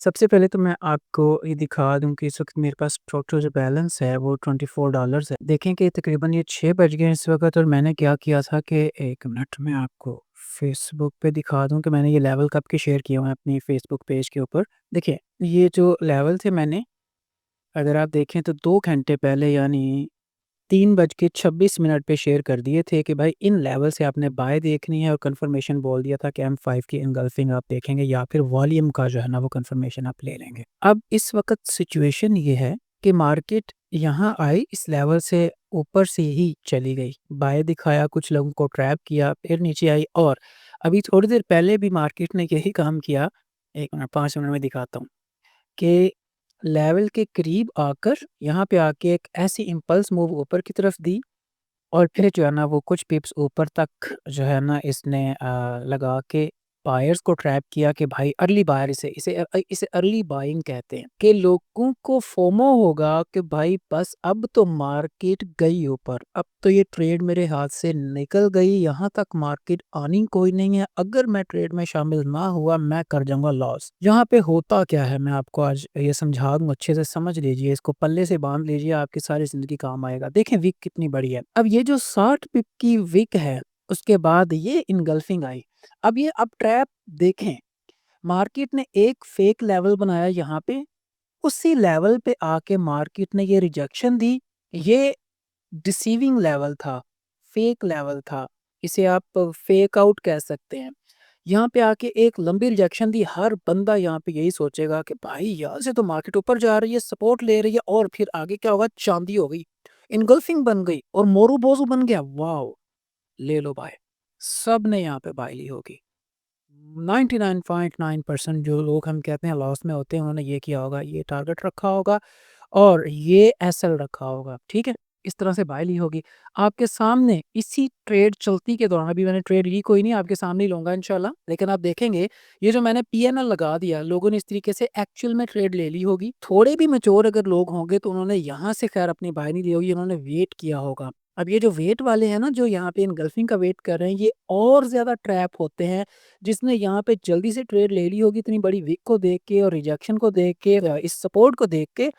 सबसे पहले तो मैं आपको ये दिखा दूँ कि इस वक़्त मेरे पास टोटल जो बैलेंस है वो $24 है। देखें कि तकरीबन ये 6 बज गए हैं इस वक़्त और मैंने क्या किया था कि 1 मिनट मैं आपको फ़ेसबुक पे दिखा दूँ कि मैंने ये लेवल कब के शेयर किए हुए हैं अपनी फ़ेसबुक पेज के ऊपर। देखिए, ये जो लेवल थे मैंने अगर आप देखें तो 2 घंटे पहले यानी 3:26 पे शेयर कर दिए थे कि भाई इन लेवल से आपने बाय देखनी है और कंफर्मेशन बोल दिया था कि M5 की एंगल्फिंग आप देखेंगे या फिर वॉल्यूम का जो है ना वो कंफर्मेशन आप ले लेंगे। अब इस वक़्त सिचुएशन ये है कि मार्केट यहाँ आई इस लेवल से ऊपर से ही चली गई। बाय दिखाया, कुछ लोगों को ट्रैप किया, फिर नीचे आई और अभी थोड़ी देर पहले भी मार्केट ने यही काम किया। 1 मिनट 5 मिनट में दिखाता हूँ कि लेवल के करीब आकर यहाँ पे आके एक ऐसी इम्पल्स मूव ऊपर की तरफ दी और फिर जो है ना वो कुछ पिप्स ऊपर तक जो है ना इसने लगा के बायर्स को ट्रैप किया कि भाई अर्ली बायर इसे अर्ली बाइंग कहते हैं कि लोगों को फोमो होगा कि भाई बस अब तो मार्केट गई ऊपर, अब तो ये ट्रेड मेरे हाथ से निकल गई, यहाँ तक मार्केट आनी कोई नहीं है, अगर मैं ट्रेड में शामिल ना हुआ मैं कर जाऊंगा लॉस। यहाँ पे होता क्या है मैं आपको आज ये समझा दूं, अच्छे से समझ लीजिए, इसको पल्ले से बांध लीजिए, आपकी सारी जिंदगी काम आएगा। देखें विक कितनी बड़ी है। अब ये जो 60 पिप की विक है उसके बाद ये इनगल्फिंग आई। अब ये अब ट्रैप देखें, मार्केट ने एक फेक लेवल बनाया यहाँ पे, उसी लेवल पे आके मार्केट ने ये रिजेक्शन दी। ये डिसीविंग लेवल था, फेक लेवल था, इसे आप फेक आउट कह सकते हैं। यहाँ पे आके एक लंबी रिजेक्शन दी, हर बंदा यहाँ पे यही सोचेगा कि भाई यहाँ से तो मार्केट ऊपर जा रही है, सपोर्ट ले रही है और फिर आगे क्या होगा, चांदी हो गई, इनगल्फिंग बन गई और मोरू बोजू बन गया, वाओ ले लो बाय। सब ने यहाँ पे बाय ली होगी। 99.9% जो लोग हम कहते हैं लॉस में होते हैं उन्होंने ये किया होगा, ये टारगेट रखा होगा और ये एसएल रखा होगा, ठीक है? इस तरह से बाय ली होगी। आपके सामने इसी ट्रेड चलती के दौरान, अभी मैंने ट्रेड ली कोई नहीं, आपके सामने ही लूँगा इंशाल्लाह, लेकिन आप देखेंगे ये जो मैंने पीएनएल लगा दिया, लोगों ने इस तरीके से एक्चुअल में ट्रेड ले ली होगी। थोड़े भी मैच्योर अगर लोग होंगे तो उन्होंने यहाँ से खैर अपनी बाय नहीं ली होगी, उन्होंने वेट किया होगा। अब ये जो वेट वाले हैं ना, जो यहाँ पे इनगल्फिंग का वेट कर रहे हैं, ये और ज़्यादा ट्रैप होते हैं। जिसने यहाँ पे जल्दी से ट्रेड ले ली होगी इतनी बड़ी विक को देख के और रिजेक्शन को देख के, इस सपोर्ट को देख के,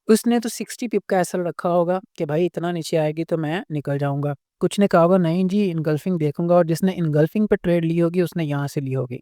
उसने तो 60 पिप का एसएल रखा होगा कि भाई इतना नीचे आएगी तो मैं निकल जाऊंगा। कुछ ने कहा होगा नहीं जी इनगल्फिंग देखूंगा, और जिसने इनगल्फिंग पे ट्रेड ली होगी उसने यहाँ से ली होगी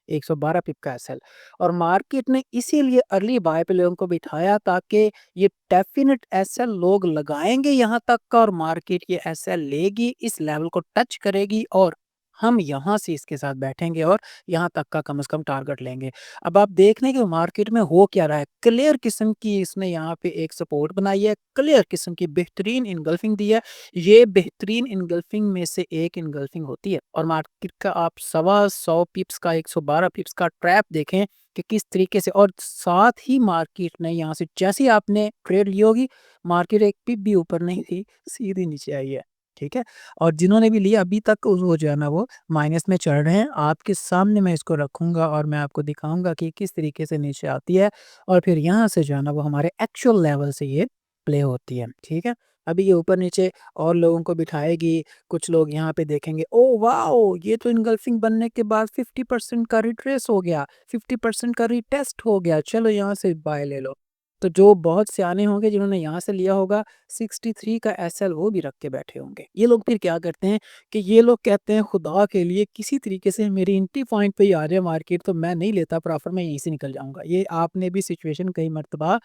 112 पिप का एसएल। और मार्केट ने इसीलिए अर्ली बाय पे लोगों को बिठाया ताकि ये डेफिनेट एसएल लोग लगाएंगे यहाँ तक का, और मार्केट ये एसएल लेगी, इस लेवल को टच करेगी और हम यहाँ से इसके साथ बैठेंगे और यहाँ तक का कम से कम टारगेट लेंगे। अब आप देख रहे हैं कि मार्केट में हो क्या रहा है, क्लियर किस्म की इसने यहाँ पे एक सपोर्ट बनाई है, क्लियर किस्म की बेहतरीन इनगल्फिंग दी है। ये बेहतरीन इनगल्फिंग में से एक इनगल्फिंग होती है और मार्केट का आप 125 पिप्स का 112 पिप्स का ट्रैप देखें कि किस तरीके से, और साथ ही मार्केट ने यहाँ से जैसे ही आपने ट्रेड ली होगी, मार्केट एक पिप भी ऊपर नहीं थी, सीधी नीचे आई है, ठीक है? और जिन्होंने भी लिया अभी तक वो जो है ना वो माइनस में चढ़ रहे हैं। आपके सामने मैं इसको रखूंगा और मैं आपको दिखाऊंगा कि किस तरीके से नीचे आती है और फिर यहाँ से जो है ना वो हमारे एक्चुअल लेवल से ये प्ले होती है, ठीक है? अभी ये ऊपर नीचे और लोगों को बिठाएगी। कुछ लोग यहाँ पे देखेंगे, ओ वाओ ये तो इनगल्फिंग बनने के बाद 50% का रिट्रेस हो गया, 50% का रिटेस्ट हो गया, चलो यहाँ से बाय ले लो। तो जो बहुत सियाने होंगे जिन्होंने यहाँ से लिया होगा 63 का एसएल वो भी रख के बैठे होंगे। ये लोग फिर क्या करते हैं कि ये लोग कहते हैं खुदा के लिए किसी तरीके से मेरी एंट्री पॉइंट पे ही आ जाए मार्केट तो मैं नहीं लेता प्रॉफिट, मैं यहीं से निकल जाऊंगा। ये आपने भी सिचुएशन कई मर्तबा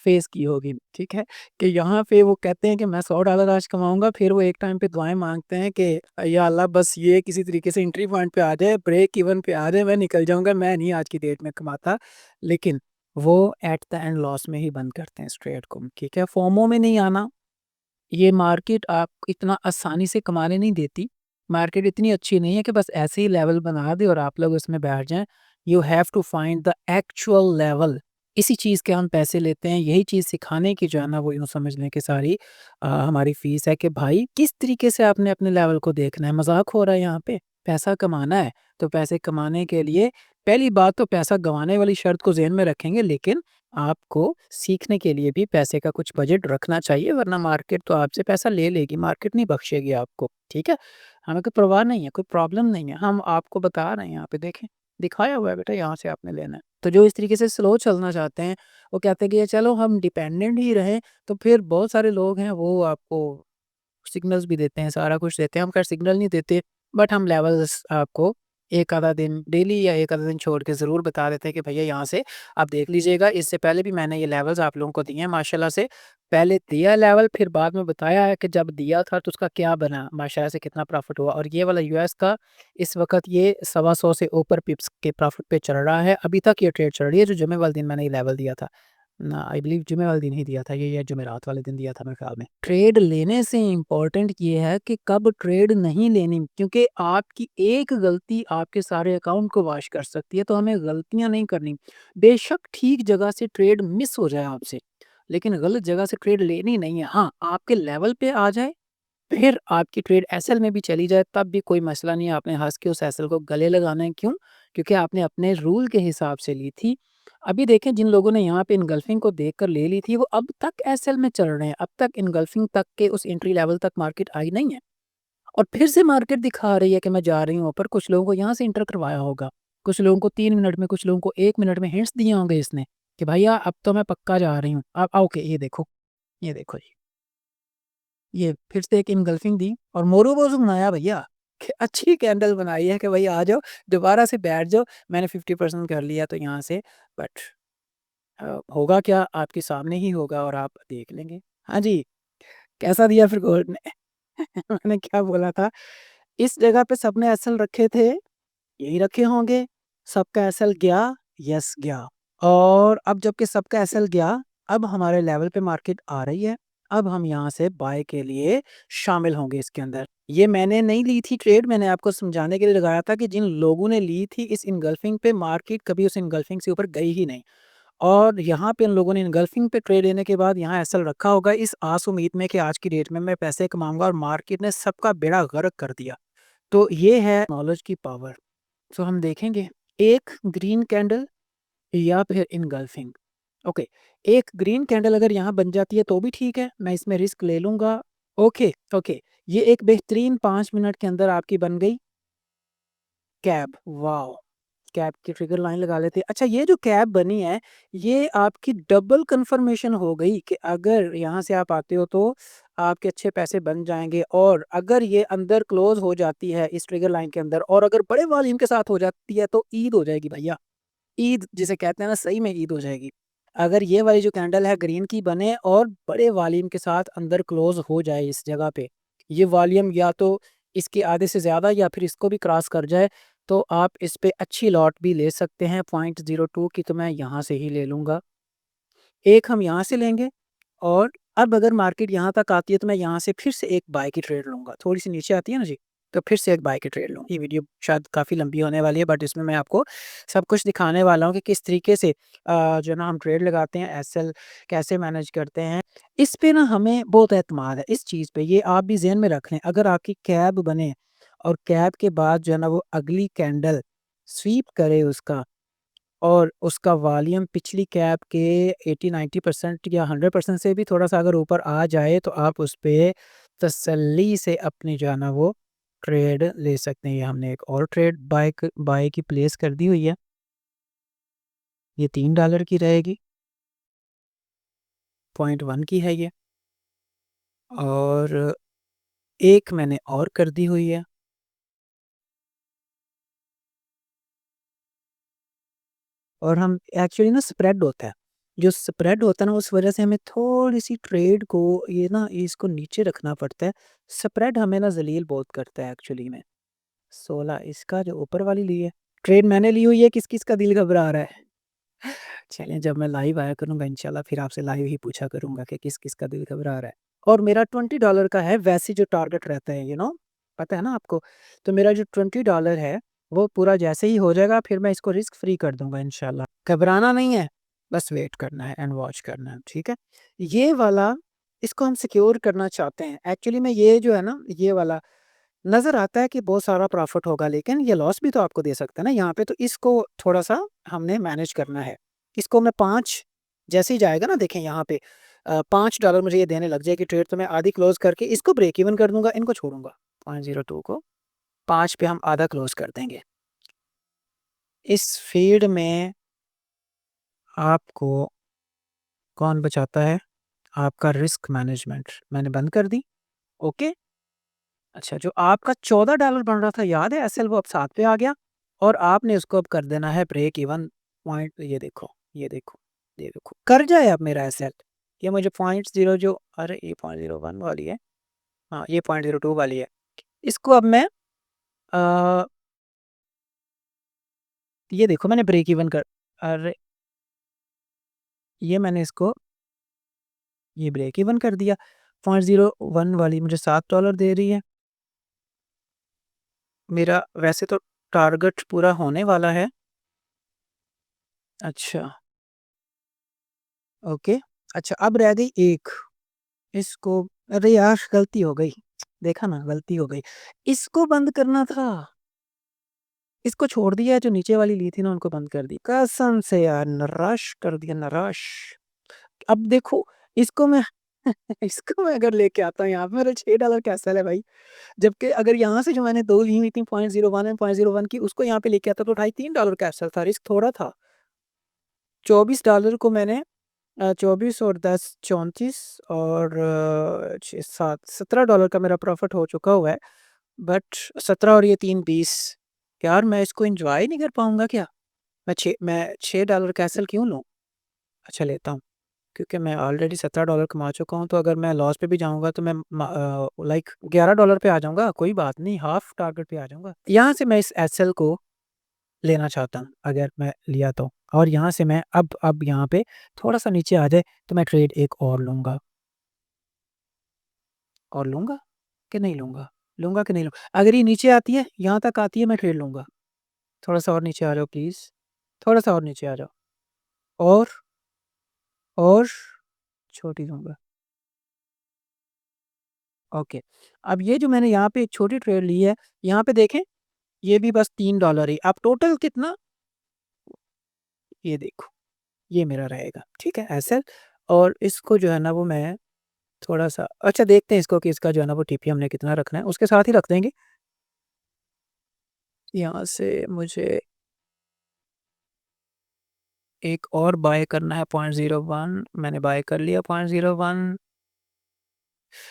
फेस की होगी, ठीक है? कि यहाँ पे वो कहते हैं कि मैं $100 आज कमाऊंगा, फिर वो एक टाइम पे दुआएं मांगते हैं कि या अल्लाह बस ये किसी तरीके से एंट्री पॉइंट पे आ जाए, ब्रेक इवन पे आ जाए, मैं निकल जाऊंगा, मैं नहीं आज की डेट में कमाता। लेकिन वो एट द एंड लॉस में ही बंद करते हैं इस ट्रेड को, ठीक है? फोमो में नहीं आना। ये मार्केट आप इतना आसानी से कमाने नहीं देती। मार्केट इतनी अच्छी नहीं है कि बस ऐसे ही लेवल बना दे और आप लोग उसमें बैठ जाएँ। You have to find the actual level. इसी चीज़ के हम पैसे लेते हैं। यही चीज़ सिखाने की जो है ना वो यूँ समझ लें कि सारी हमारी फ़ीस है कि भाई किस तरीके से आपने अपने लेवल को देखना है। मज़ाक हो रहा है यहाँ पे। पैसा कमाना है तो पैसे कमाने के लिए पहली बात तो पैसा गँवाने वाली शर्त को ज़हन में रखेंगे, लेकिन आपको सीखने के लिए भी पैसे का कुछ बजट रखना चाहिए, वरना मार्केट तो आपसे पैसा ले लेगी, मार्केट नहीं बख्शेगी आपको, ठीक है? हमें कोई परवाह नहीं है, कोई प्रॉब्लम नहीं है, हम आपको बता रहे हैं यहाँ पे देखें। दिखाया हुआ है बेटा यहाँ से आपने लेना है। तो जो इस तरीके से स्लो चलना चाहते हैं, वो कहते हैं कि चलो हम डिपेंडेंट ही रहें, तो फिर बहुत सारे लोग हैं वो आपको सिग्नल्स भी देते हैं, सारा कुछ देते हैं। हम खैर सिग्नल नहीं देते, बट हम लेवल्स आपको एक आधा दिन डेली या एक आधा दिन छोड़ के ज़रूर बता देते हैं कि भैया यहाँ से आप देख लीजिएगा। इससे पहले भी मैंने ये लेवल्स आप लोगों को दिए हैं माशाल्लाह से। पहले दिया लेवल, फिर बाद में बताया है कि जब दिया था तो उसका क्या बना, माशाल्लाह से कितना प्रॉफ़िट हुआ। और ये वाला यूएस का इस वक़्त ये 125 से ऊपर पिप्स के प्रॉफ़िट पे चल रहा है। अभी तक ये ट्रेड चल रही है जो जुमे वाले दिन मैंने ये लेवल दिया था। ना आई बिलीव जुमे वाले दिन ही दिया था ये, या जुमेरात वाले दिन दिया था मेरे ख्याल में। ट्रेड लेने से इम्पोर्टेंट ये है कि कब ट्रेड नहीं लेनी, क्योंकि आपकी एक गलती आपके सारे अकाउंट को वॉश कर सकती है, तो हमें गलतियां नहीं करनी। बेशक ठीक जगह से ट्रेड मिस हो जाए आपसे, लेकिन गलत जगह से ट्रेड लेनी नहीं है। हाँ, आपके लेवल पे आ जाए, फिर आपकी ट्रेड एसएल में भी चली जाए, तब भी कोई मसला नहीं है। आपने हँस के उस एसएल को गले लगाना है, क्यों? क्योंकि आपने अपने रूल के हिसाब से ली थी। अभी देखें जिन लोगों ने यहाँ पे इनगल्फिंग को देखकर ले ली थी, वो अब तक एसएल में चल रहे हैं। अब तक इनगल्फिंग तक के उस एंट्री लेवल तक मार्केट आई नहीं है, और फिर से मार्केट दिखा रही है कि मैं जा रही हूँ ऊपर। कुछ लोगों को यहाँ से एंटर करवाया होगा, कुछ लोगों को 3 मिनट में, कुछ लोगों को 1 मिनट में हिंट्स दिए होंगे इसने कि भैया अब तो मैं पक्का जा रही हूँ। अब ओके, ये देखो जी। ये फिर से एक इनगल्फिंग दी और मोरू-बोज़ू बनाया भैया, कि अच्छी कैंडल बनाई है कि भई आ जाओ, दोबारा से बैठ जाओ, मैंने 50% कर लिया तो यहाँ से। बट होगा क्या आपके सामने ही होगा और आप देख लेंगे। हाँ जी, कैसा दिया फिर गोल्ड ने? मैंने क्या बोला था, इस जगह पे सबने एसएल रखे थे, यही रखे होंगे, सबका एसएल गया, यस गया। और अब जबकि सबका एसएल गया, अब हमारे लेवल पे मार्केट आ रही है। अब हम यहाँ से बाय के लिए शामिल होंगे इसके अंदर। ये मैंने नहीं ली थी ट्रेड, मैंने आपको समझाने के लिए लगाया था कि जिन लोगों ने ली थी इस इनगल्फिंग पे, मार्केट कभी उस इनगल्फिंग से ऊपर गई ही नहीं। और यहाँ पे इन लोगों ने इनगल्फिंग पे ट्रेड लेने के बाद यहाँ एसएल रखा होगा, इस आस उम्मीद में कि आज की डेट में मैं पैसे कमाऊँगा, और मार्केट ने सबका बेड़ा गर्क कर दिया। तो ये है नॉलेज की पावर। सो हम देखेंगे, एक ग्रीन कैंडल या फिर इनगल्फिंग। ओके, एक ग्रीन कैंडल अगर यहाँ बन जाती है तो भी ठीक है, मैं इसमें रिस्क ले लूँगा। ओके, ओके, ये एक बेहतरीन 5 मिनट के अंदर आपकी बन गई कैप, वॉव! कैप की ट्रिगर लाइन लगा लेते हैं। अच्छा, ये जो कैप बनी है, ये आपकी डबल कन्फर्मेशन हो गई कि अगर यहाँ से आप आते हो तो आपके अच्छे पैसे बन जाएँगे, और अगर ये अंदर क्लोज़ हो जाती है इस ट्रिगर लाइन के अंदर, और अगर बड़े वॉल्यूम के साथ हो जाती है तो ईद हो जाएगी भैया। ईद जिसे कहते हैं ना, सही में ईद हो जाएगी। अगर ये वाली जो कैंडल है ग्रीन की बने और बड़े वॉल्यूम के साथ अंदर क्लोज़ हो जाए इस जगह पे, ये वॉल्यूम या तो इसके आधे से ज़्यादा या फिर इसको भी क्रॉस कर जाए, तो आप इस पे अच्छी लॉट भी ले सकते हैं। 0.02 की तो मैं यहाँ से ही ले लूँगा। एक हम यहाँ से लेंगे, और अब अगर मार्केट यहाँ तक आती है तो मैं यहाँ से फिर से एक बाय की ट्रेड लूँगा। थोड़ी-सी नीचे आती है ना जी, तो फिर से एक बाय की ट्रेड लूँ। ये वीडियो शायद काफ़ी लंबी होने वाली है, बट इसमें मैं आपको सब कुछ दिखाने वाला हूँ कि किस तरीके से जो है ना हम ट्रेड लगाते हैं, एसएल कैसे मैनेज करते हैं। इस पे ना हमें बहुत एतमाद है इस चीज़ पे, ये आप भी ज़हन में रख लें। अगर आपकी कैप बने और कैप के बाद जो है ना वो अगली कैंडल स्वीप करे उसका, और उसका वॉल्यूम पिछली कैप के 80-90% या 100% से भी थोड़ा-सा अगर ऊपर आ जाए, तो आप उस पे तसल्ली से अपनी जो है ना वो ट्रेड ले सकते हैं। ये हमने एक और ट्रेड बाय की प्लेस कर दी हुई है। ये $3 की रहेगी, 0.1 की है ये, और एक मैंने और कर दी हुई है। और हम एक्चुअली ना स्प्रेड होता है। जो स्प्रेड होता है ना, उस वज़ह से हमें थोड़ी-सी ट्रेड को ये ना इसको नीचे रखना पड़ता है। स्प्रेड हमें ना ज़लील बहुत करता है एक्चुअली में। 16 इसका जो ऊपर वाली ली है। ट्रेड मैंने ली हुई है, किस-किस का दिल घबरा रहा है? चलें, जब मैं लाइव आया करूँगा इंशाल्लाह, फिर आपसे लाइव ही पूछा करूँगा कि किस-किस का दिल घबरा रहा है। और मेरा $20 का है, वैसे जो टारगेट रहता है पता है ना आपको? तो मेरा जो $20 है, वो पूरा जैसे ही हो जाएगा, फिर मैं इसको रिस्क फ्री कर दूँगा इंशाल्लाह। घबराना नहीं है, बस वेट करना है एंड वॉच करना है, ठीक है? ये वाला, इसको हम सिक्योर करना चाहते हैं। एक्चुअली में ये जो है ना, ये वाला नज़र आता है कि बहुत सारा प्रॉफ़िट होगा, लेकिन ये लॉस भी तो आपको दे सकता है ना यहाँ पे, तो इसको थोड़ा-सा हमने मैनेज करना है। इसको मैं 5 जैसे ही जाएगा ना, देखें यहाँ पे $5 मुझे ये देने लग जाएगी ट्रेड, तो मैं आधी क्लोज़ करके इसको ब्रेक इवन कर दूँगा, इनको छोड़ूँगा। 0.02 को 5 पे हम आधा क्लोज़ कर देंगे। इस फ़ील्ड में आपको कौन बचाता है? आपका रिस्क मैनेजमेंट। मैंने बंद कर दी, ओके। अच्छा, जो आपका $14 बन रहा था याद है एसएल, वो अब 7 पे आ गया और आपने उसको अब कर देना है ब्रेक इवन पॉइंट। ये देखो, ये देखो, ये देखो, कर जाए अब मेरा एसएल। ये मुझे पॉइंट 0 जो, अरे ये 0.01 वाली है, हाँ, ये 0.02 वाली है। इसको अब मैं अ, ये देखो मैंने ब्रेक इवन कर, अरे! ये मैंने इसको ये ब्रेक इवन कर दिया। 0.01 वाली मुझे $7 दे रही है। मेरा वैसे तो टारगेट पूरा होने वाला है। अच्छा, ओके। अच्छा, अब रह गई एक, इसको, अरे यार गलती हो गई। देखा ना, गलती हो गई। इसको बंद करना था। इसको छोड़ दिया, जो नीचे वाली ली थी ना उनको बंद कर दी। कसम से यार निराश कर दिया, निराश। अब देखो, इसको मैं इसको मैं अगर लेके आता हूँ यहाँ पे, मेरा $6 कैसल है भाई। जबकि अगर यहाँ से जो मैंने 2 ली हुई थी 0.01 एंड 0.01 की, उसको यहाँ पे लेके आता तो ढाई $3 कैसल था, रिस्क थोड़ा था। $24 को मैंने 24 और 10 34 और 6 7 $17 का मेरा प्रॉफ़िट हो चुका हुआ है। बट 17 और ये 3 20, यार मैं इसको एन्जॉय नहीं कर पाऊँगा क्या? मैं $6 कैसल क्यों लूँ? अच्छा लेता हूँ, क्योंकि मैं ऑलरेडी $17 कमा चुका हूँ, तो अगर मैं लॉस पे भी जाऊँगा तो मैं लाइक $11 पे आ जाऊँगा, कोई बात नहीं, हाफ़ टारगेट पे आ जाऊँगा। यहाँ से मैं इस एसएल को लेना चाहता हूँ, अगर मैं लिया तो। और यहाँ से मैं अब यहाँ पे थोड़ा-सा नीचे आ जाए तो मैं ट्रेड एक और लूँगा। और लूँगा कि नहीं लूँगा? लूँगा कि नहीं लूँ? अगर ये नीचे आती है, यहाँ तक आती है, मैं ट्रेड लूँगा। थोड़ा-सा और नीचे आ जाओ प्लीज़, थोड़ा-सा और नीचे आ जाओ। और, और छोटी लूँगा। ओके। अब ये जो मैंने यहाँ पे एक छोटी ट्रेड ली है, यहाँ पे देखें, ये भी बस $3 ही। अब टोटल कितना? ये देखो, ये मेरा रहेगा, ठीक है, एसेट। और इसको जो है ना वो मैं थोड़ा-सा, अच्छा देखते हैं इसको कि इसका जो है ना वो टीपी हमने कितना रखना है, उसके साथ ही रख देंगे। यहाँ से मुझे एक और बाय करना है 0.01, मैंने बाय कर लिया 0.01।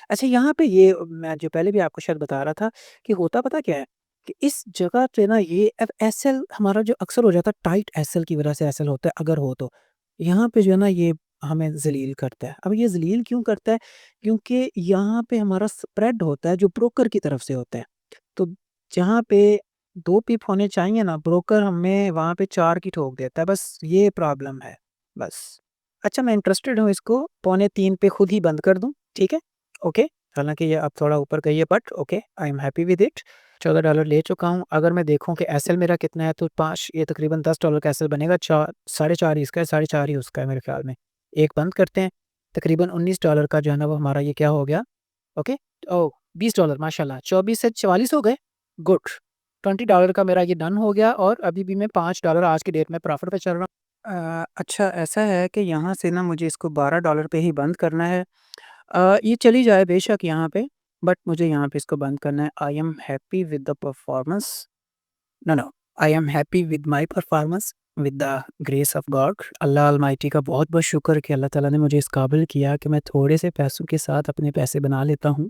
अच्छा, यहाँ पे ये मैं जो पहले भी आपको शायद बता रहा था कि होता पता क्या है? कि इस जगह पे ना ये अब एसएल हमारा जो अक्सर हो जाता है, टाइट एसएल की वज़ह से एसएल होता है अगर हो तो। यहाँ पे जो है ना ये हमें ज़लील करता है। अब ये ज़लील क्यों करता है? क्योंकि यहाँ पे हमारा स्प्रेड होता है जो ब्रोकर की तरफ से होता है। तो जहाँ पे 2 पिप होने चाहिए ना, ब्रोकर हमें वहाँ पे 4 की ठोक देता है, बस ये प्रॉब्लम है, बस। अच्छा, मैं इंटरेस्टेड हूँ इसको पौने 3 पे खुद ही बंद कर दूँ, ठीक है? ओके, हालाँकि ये अब थोड़ा ऊपर गई है but okay, I am happy with it. $14 ले चुका हूँ। अगर मैं देखूँ कि एसएल मेरा कितना है तो 5, ये तकरीबन $10 का एसएल बनेगा, 4 साढ़े 4 ही इसका है, साढ़े 4 ही उसका है मेरे ख़्याल में। एक बंद करते हैं, तकरीबन $19 का जो है ना वो हमारा ये क्या हो गया, ओके। ओह! $20 माशाल्लाह, 24 से 44 हो गए, गुड। $20 का मेरा ये डन हो गया और अभी भी मैं $5 आज की डेट में प्रॉफ़िट पे चल रहा हूँ। अच्छा ऐसा है कि यहाँ से ना मुझे इसको $12 पे ही बंद करना है। ये चली जाए बेशक यहाँ पे, बट मुझे यहाँ पे इसको बंद करना है। I am happy with the performance, no, no, I am happy with my performance, with the grace of God. Allah almighty का बहुत-बहुत शुक्र कि अल्लाह ताला ने मुझे इस काबिल किया कि मैं थोड़े से पैसों के साथ अपने पैसे बना लेता हूँ।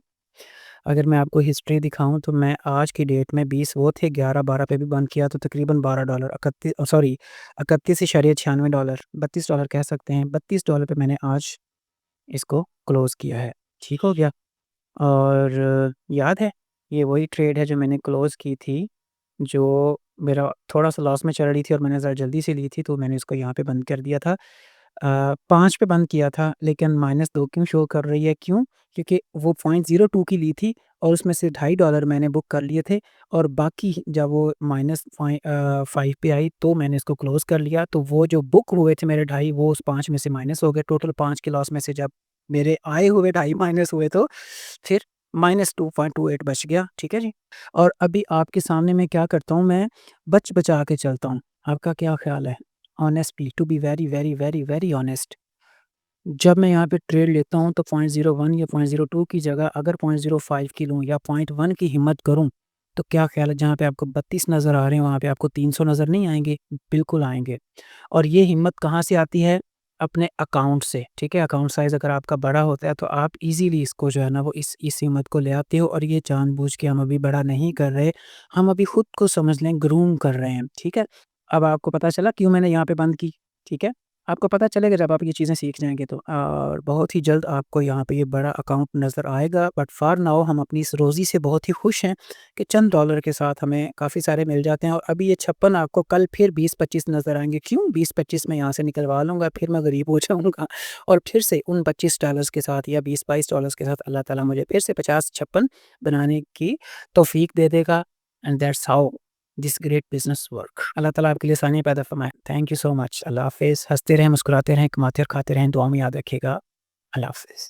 अगर मैं आपको हिस्ट्री दिखाऊँ तो मैं आज की डेट में 20 वो थे, 11-12 पे भी बंद किया तो तकरीबन $12, 31.96 $, $32 कह सकते हैं, $32 पे मैंने आज इसको क्लोज़ किया है। ठीक हो गया? और याद है, ये वही ट्रेड है जो मैंने क्लोज़ की थी, जो मेरा थोड़ा-सा लॉस में चल रही थी और मैंने ज़रा जल्दी से ली थी, तो मैंने इसको यहाँ पे बंद कर दिया था। 5 पे बंद किया था, लेकिन -2 क्यों शो कर रही है, क्यों? क्योंकि वो 0.02 की ली थी और उसमें से $2.5 मैंने बुक कर लिए थे और बाकी जब वो 5 पे आई, तो मैंने इसको क्लोज़ कर लिया। तो वो जो बुक हुए थे मेरे ढाई, वो उस 5 में से माइनस हो गए। टोटल 5 के लॉस में से जब मेरे आए हुए ढाई माइनस हुए, तो फिर -2.28 बच गया, ठीक है जी? और अभी आपके सामने मैं क्या करता हूँ, मैं बचा के चलता हूँ। आपका क्या ख़्याल है? Honestly, to be very, very, very, very honest, जब मैं यहाँ पे ट्रेड लेता हूँ तो 0.01 या 0.02 की जगह अगर 0.05 की लूँ या 0.1 की हिम्मत करूँ, तो क्या ख़्याल है जहाँ पे आपको 32 नज़र आ रहे हैं वहाँ पे आपको 300 नज़र नहीं आएँगे? बिल्कुल आएँगे। और ये हिम्मत कहाँ से आती है? अपने अकाउंट से, ठीक है? अकाउंट साइज़ अगर आपका बड़ा होता है तो आप ईज़िली इसको जो है ना वो इस हिम्मत को ले आते हो और ये जानबूझ के हम अभी बड़ा नहीं कर रहे, हम अभी खुद को समझ लें ग्रूम कर रहे हैं, ठीक है? अब आपको पता चला क्यों मैंने यहाँ पे बंद की, ठीक है? आपको पता चलेगा जब आप ये चीज़ें सीख जाएँगे तो और बहुत ही जल्द आपको यहाँ पे ये बड़ा अकाउंट नज़र आएगा बट फ़ॉर नाउ हम अपनी इस रोज़ी से बहुत ही खुश हैं कि चंद डॉलर के साथ हमें काफ़ी सारे मिल जाते हैं और अभी ये 56 आपको कल फिर 20-25 नज़र आएँगे। क्यों 20-25 मैं यहाँ से निकलवा लूँगा, फिर मैं गरीब हो जाऊँगा और फिर से उन $25 के साथ या $20-22 के साथ अल्लाह ताला मुझे फिर से 50-56 बनाने की तौफ़ीक दे देगा and that's how this great business work. अल्लाह ताला आपके लिए आसानियाँ पैदा फ़रमाए। Thank you so much. अल्लाह हाफ़िज़। हँसते रहें, मुस्कुराते रहें, कमाते और खाते रहें। दुआ में याद रखिएगा। अल्लाह हाफ़िज़।